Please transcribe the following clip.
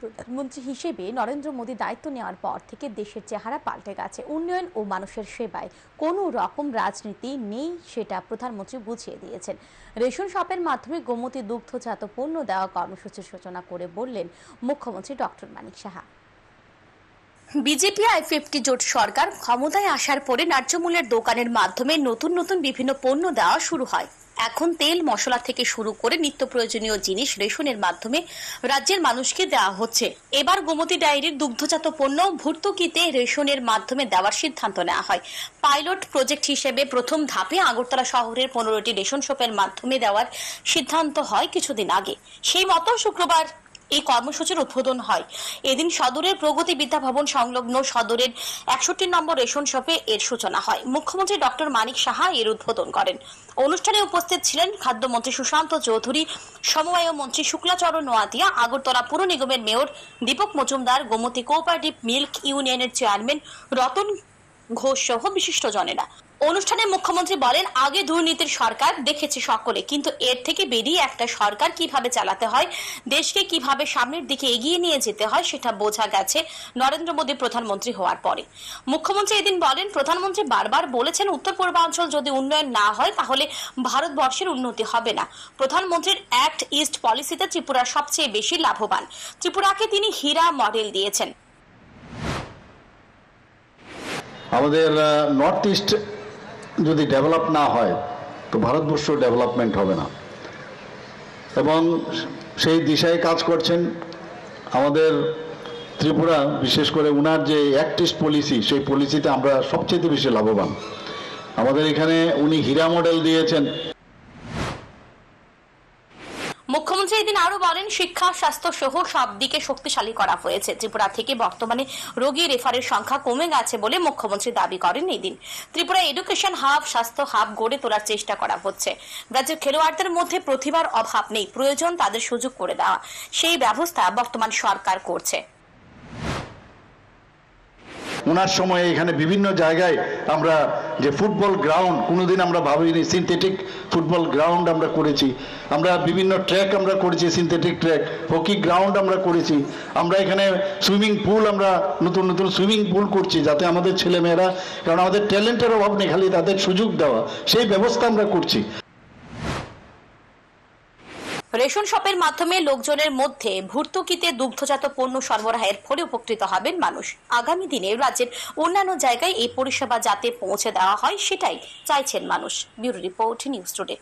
প্রধানমন্ত্রী হিসেবে নরেন্দ্র মোদী দায়িত্ব নেওয়ার পর থেকে দেশের চেহারা পাল্টে গেছে। উন্নয়ন ও মানুষের সেবায় কোনো রকম রাজনীতি নেই, সেটা প্রধানমন্ত্রী বুঝিয়ে দিয়েছেন। রেশন শপের মাধ্যমে গোমতী দুগ্ধজাত পণ্য দেওয়া কর্মসূচির সূচনা করে বললেন মুখ্যমন্ত্রী doctor Manik Saha. BJP I-50 জোট সরকার ক্ষমতায় আসার পরে ন্যায্য মূল্যের দোকানের মাধ্যমে নতুন নতুন বিভিন্ন পণ্য দেওয়া শুরু হয়। এখন তেল মশলা থেকে শুরু করে নিত্য প্রয়োজনীয় জিনিস রেশনের মাধ্যমে রাজ্যের মানুষকে দেওয়া হচ্ছে। এবার গোমতী ডায়েরির দুগ্ধজাত পণ্য ভর্তুকিতে রেশনের মাধ্যমে দেওয়ার সিদ্ধান্ত নেওয়া হয়। পাইলট প্রজেক্ট হিসেবে প্রথম ধাপে আগরতলা শহরের 15টি রেশন শপের মাধ্যমে দেওয়ার সিদ্ধান্ত হয় কিছুদিন আগে। সেই মতো শুক্রবার এই কর্মসূচির উদ্বোধন হয়। এদিন সদরের প্রগতি বিদ্যা ভবন সংলগ্ন সদরের 61 নম্বর রেশন শপে এর সূচনা হয়। মুখ্যমন্ত্রী ডক্টর মানিক সাহা এর উদ্বোধন করেন। অনুষ্ঠানে উপস্থিত ছিলেন খাদ্যমন্ত্রী সুশান্ত চৌধুরী, সমবায় মন্ত্রী শুক্লাচরণ নোয়াতিয়া, আগরতলা পুর নিগমের mayor Dipak Majumdar, Gomati cooperative milk ইউনিয়নের চেয়ারম্যান রতন ঘোষ সহ বিশিষ্টজনেরা। অনুষ্ঠানে মুখ্যমন্ত্রী বলেন, আগে দুর্নীতির সরকার দেখেছে সকলে, কিন্তু এর থেকে বেরিয়ে একটা সরকার কিভাবে চালাতে হয়, দেশকে কিভাবে সামনের দিকে এগিয়ে নিয়ে যেতে হয় সেটা বোঝা গেছে নরেন্দ্র মোদী প্রধানমন্ত্রী হওয়ার পরে। মুখ্যমন্ত্রী এদিন বলেন, প্রধানমন্ত্রী বারবার বলেছেন উত্তর পূর্বাঞ্চল যদি উন্নয়ন না হয় তাহলে ভারতবর্ষের উন্নতি হবে না। প্রধানমন্ত্রীর অ্যাক্ট ইস্ট পলিসিতে ত্রিপুরা সবচেয়ে বেশি লাভবান। ত্রিপুরাকে তিনি হীরা মডেল দিয়েছেন। আমাদের নর্থ ইস্ট যদি ডেভেলপ না হয় তো ভারতবর্ষ ডেভেলপমেন্ট হবে না, এবং সেই দিশায় কাজ করছেন আমাদের ত্রিপুরা। বিশেষ করে উনার যে অ্যাক্ট ইস্ট পলিসি, সেই পলিসিতে আমরা সবচেয়ে বেশি লাভবান। আমাদের এখানে উনি হীরা মডেল দিয়েছেন। মুখ্যমন্ত্রী এদিন আরো বলেন, শিক্ষা, স্বাস্থ্য সহ সব দিকে শক্তিশালী করা হয়েছে। ত্রিপুরা থেকে বর্তমানে রোগী রেফারের সংখ্যা কমে গেছে বলে মুখ্যমন্ত্রী দাবি করেন। এদিন ত্রিপুরা এডুকেশন হাব, স্বাস্থ্য হাব গড়ে তোলার চেষ্টা করা হচ্ছে। রাজ্যের খেলোয়াড়দের মধ্যে প্রতিভার অভাব নেই, প্রয়োজন তাদের সুযোগ করে দেওয়া। সেই ব্যবস্থা বর্তমান সরকার করছে। ওনার সময়ে এখানে বিভিন্ন জায়গায় আমরা যে ফুটবল গ্রাউন্ড, কোনোদিন আমরা ভাবিনি, সিনথেটিক ফুটবল গ্রাউন্ড আমরা করেছি। আমরা বিভিন্ন ট্র্যাক আমরা করেছি, সিনথেটিক ট্র্যাক, হকি গ্রাউন্ড আমরা করেছি। আমরা এখানে সুইমিং পুল, আমরা নতুন নতুন সুইমিং পুল করছি, যাতে আমাদের ছেলেমেয়েরা, কারণ আমাদের ট্যালেন্টের অভাব নেই, খালি তাদের সুযোগ দেওয়া, সেই ব্যবস্থা আমরা করছি। রেশন শপের মাধ্যমে লোকজনের মধ্যে ভর্তুকিতে দুগ্ধজাত পণ্য সরবরাহের ফলে উপকৃত হবেন মানুষ। আগামী দিনে রাজ্যের অন্যান্য জায়গায় এই পরিষেবা যাতে পৌঁছে দেওয়া হয় সেটাই চাইছেন মানুষ। Bureau report, news today.